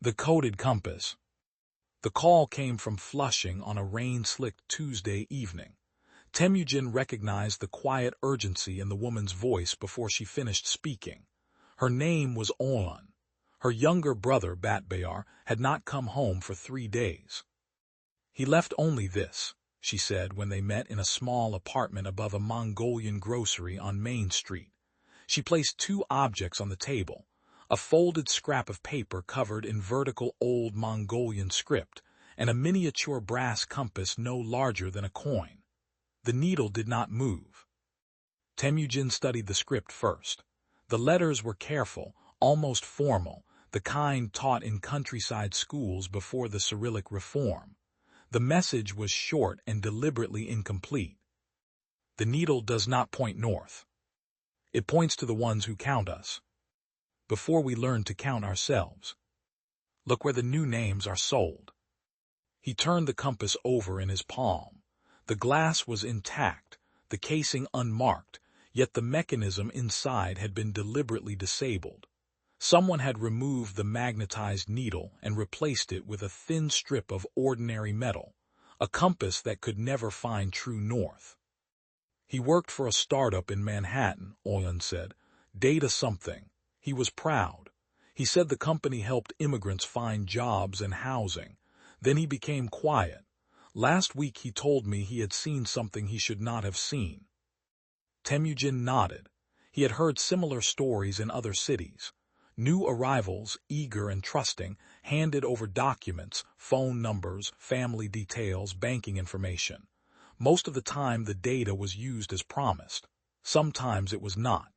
The coded compass. The call came from Flushing on a rain-slicked Tuesday evening. Temujin recognized the quiet urgency in the woman's voice before she finished speaking. Her name was Olan. Her younger brother, Batbayar, had not come home for 3 days. "He left only this," she said when they met in a small apartment above a Mongolian grocery on Main Street. She placed 2 objects on the table, a folded scrap of paper covered in vertical old Mongolian script, and a miniature brass compass no larger than a coin. The needle did not move. Temujin studied the script first. The letters were careful, almost formal, the kind taught in countryside schools before the Cyrillic reform. The message was short and deliberately incomplete. "The needle does not point north. It points to the ones who count us. Before we learn to count ourselves. Look where the new names are sold." He turned the compass over in his palm. The glass was intact, the casing unmarked, yet the mechanism inside had been deliberately disabled. Someone had removed the magnetized needle and replaced it with a thin strip of ordinary metal, a compass that could never find true north. "He worked for a startup in Manhattan," Olan said. "Data something." He was proud. He said the company helped immigrants find jobs and housing. Then he became quiet. "Last week he told me he had seen something he should not have seen." Temujin nodded. He had heard similar stories in other cities. New arrivals, eager and trusting, handed over documents, phone numbers, family details, banking information. Most of the time the data was used as promised. Sometimes it was not.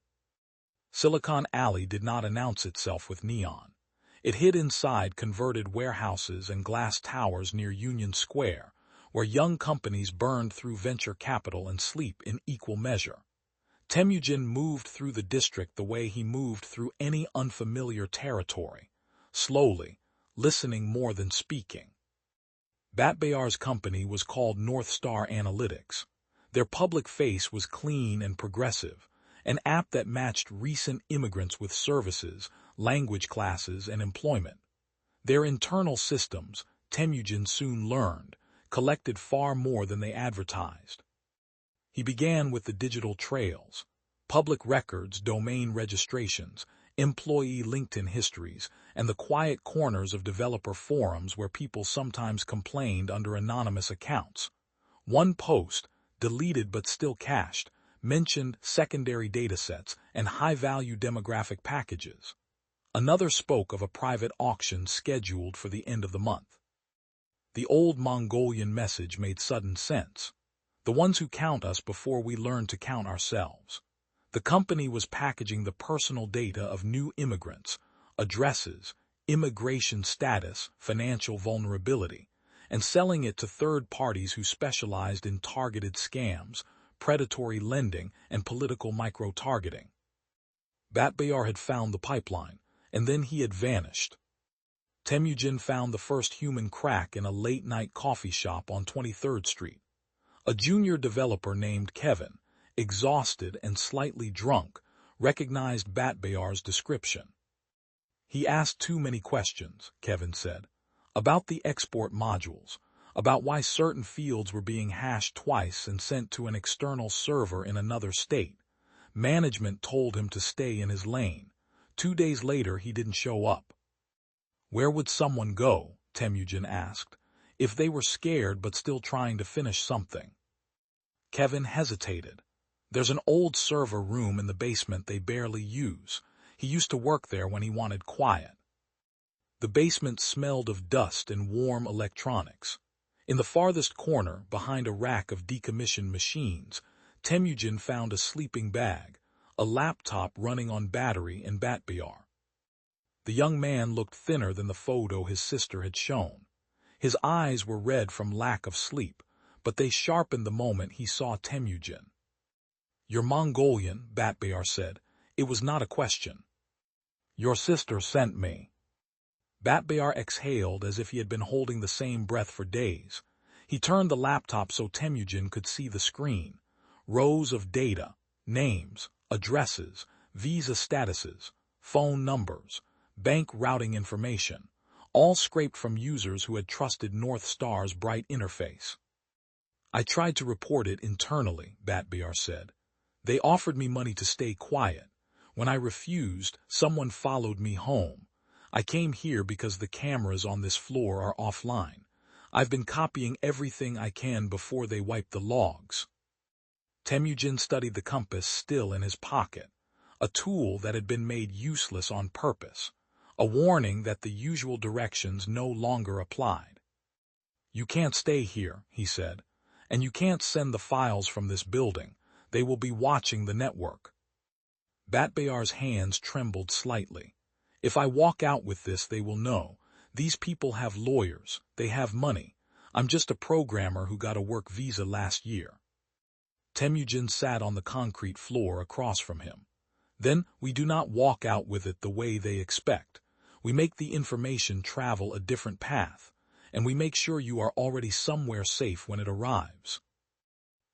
Silicon Alley did not announce itself with neon. It hid inside converted warehouses and glass towers near Union Square, where young companies burned through venture capital and sleep in equal measure. Temujin moved through the district the way he moved through any unfamiliar territory, slowly, listening more than speaking. Batbayar's company was called North Star Analytics. Their public face was clean and progressive, an app that matched recent immigrants with services, language classes, and employment. Their internal systems, Temujin soon learned, collected far more than they advertised. He began with the digital trails, public records, domain registrations, employee LinkedIn histories, and the quiet corners of developer forums where people sometimes complained under anonymous accounts. One post, deleted but still cached, mentioned secondary datasets and high-value demographic packages. Another spoke of a private auction scheduled for the end of the month. The old Mongolian message made sudden sense. The ones who count us before we learn to count ourselves. The company was packaging the personal data of new immigrants, addresses, immigration status, financial vulnerability, and selling it to third parties who specialized in targeted scams, predatory lending, and political micro-targeting. Batbayar had found the pipeline, and then he had vanished. Temujin found the first human crack in a late-night coffee shop on 23rd Street. A junior developer named Kevin, exhausted and slightly drunk, recognized Batbayar's description. "He asked too many questions," Kevin said, "about the export modules, about why certain fields were being hashed twice and sent to an external server in another state. Management told him to stay in his lane. 2 days later he didn't show up." "Where would someone go?" Temujin asked, "if they were scared but still trying to finish something?" Kevin hesitated. "There's an old server room in the basement they barely use. He used to work there when he wanted quiet." The basement smelled of dust and warm electronics. In the farthest corner, behind a rack of decommissioned machines, Temujin found a sleeping bag, a laptop running on battery and Batbayar. The young man looked thinner than the photo his sister had shown. His eyes were red from lack of sleep, but they sharpened the moment he saw Temujin. "You're Mongolian," Batbayar said. "It was not a question." "Your sister sent me." Batbayar exhaled as if he had been holding the same breath for days. He turned the laptop so Temujin could see the screen. Rows of data, names, addresses, visa statuses, phone numbers, bank routing information, all scraped from users who had trusted North Star's bright interface. I tried to report it internally, Batbear said. They offered me money to stay quiet. When I refused, someone followed me home. I came here because the cameras on this floor are offline. I've been copying everything I can before they wipe the logs. Temujin studied the compass still in his pocket, a tool that had been made useless on purpose, a warning that the usual directions no longer applied. You can't stay here, he said, and you can't send the files from this building. They will be watching the network. Batbear's hands trembled slightly. If I walk out with this, they will know. These people have lawyers, they have money. I'm just a programmer who got a work visa last year. Temujin sat on the concrete floor across from him. Then we do not walk out with it the way they expect. We make the information travel a different path, and we make sure you are already somewhere safe when it arrives.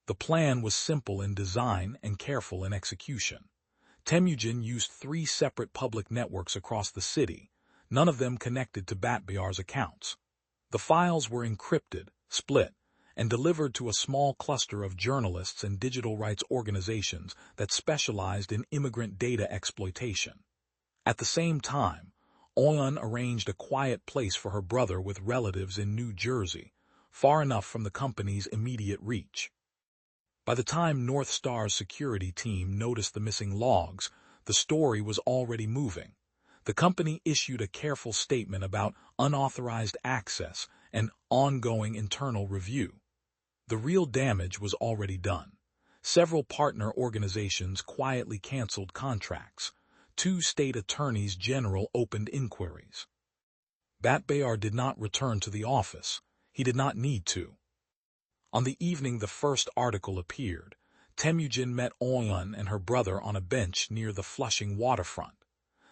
The plan was simple in design and careful in execution. Temujin used 3 separate public networks across the city, none of them connected to Batbear's accounts. The files were encrypted, split, and delivered to a small cluster of journalists and digital rights organizations that specialized in immigrant data exploitation. At the same time, Oyeon arranged a quiet place for her brother with relatives in New Jersey, far enough from the company's immediate reach. By the time North Star's security team noticed the missing logs, the story was already moving. The company issued a careful statement about unauthorized access and ongoing internal review. The real damage was already done. Several partner organizations quietly canceled contracts. 2 state attorneys general opened inquiries. Batbear did not return to the office. He did not need to. On the evening the first article appeared, Temujin met Oyeon and her brother on a bench near the Flushing waterfront.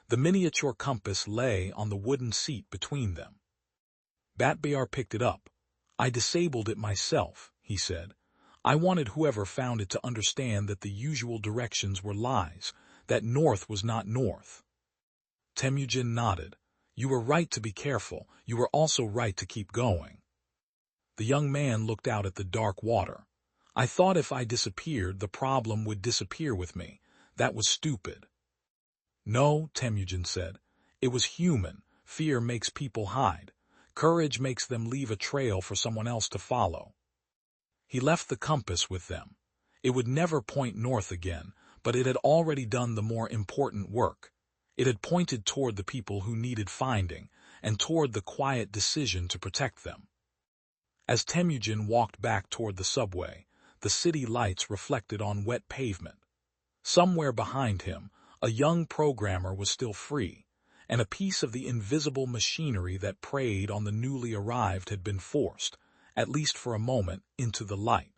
The miniature compass lay on the wooden seat between them. Batbear picked it up. I disabled it myself, he said. I wanted whoever found it to understand that the usual directions were lies, that north was not north. Temujin nodded. You were right to be careful. You were also right to keep going. The young man looked out at the dark water. I thought if I disappeared, the problem would disappear with me. That was stupid. No, Temujin said. It was human. Fear makes people hide. Courage makes them leave a trail for someone else to follow. He left the compass with them. It would never point north again, but it had already done the more important work. It had pointed toward the people who needed finding, and toward the quiet decision to protect them. As Temujin walked back toward the subway, the city lights reflected on wet pavement. Somewhere behind him, a young programmer was still free, and a piece of the invisible machinery that preyed on the newly arrived had been forced, at least for a moment, into the light.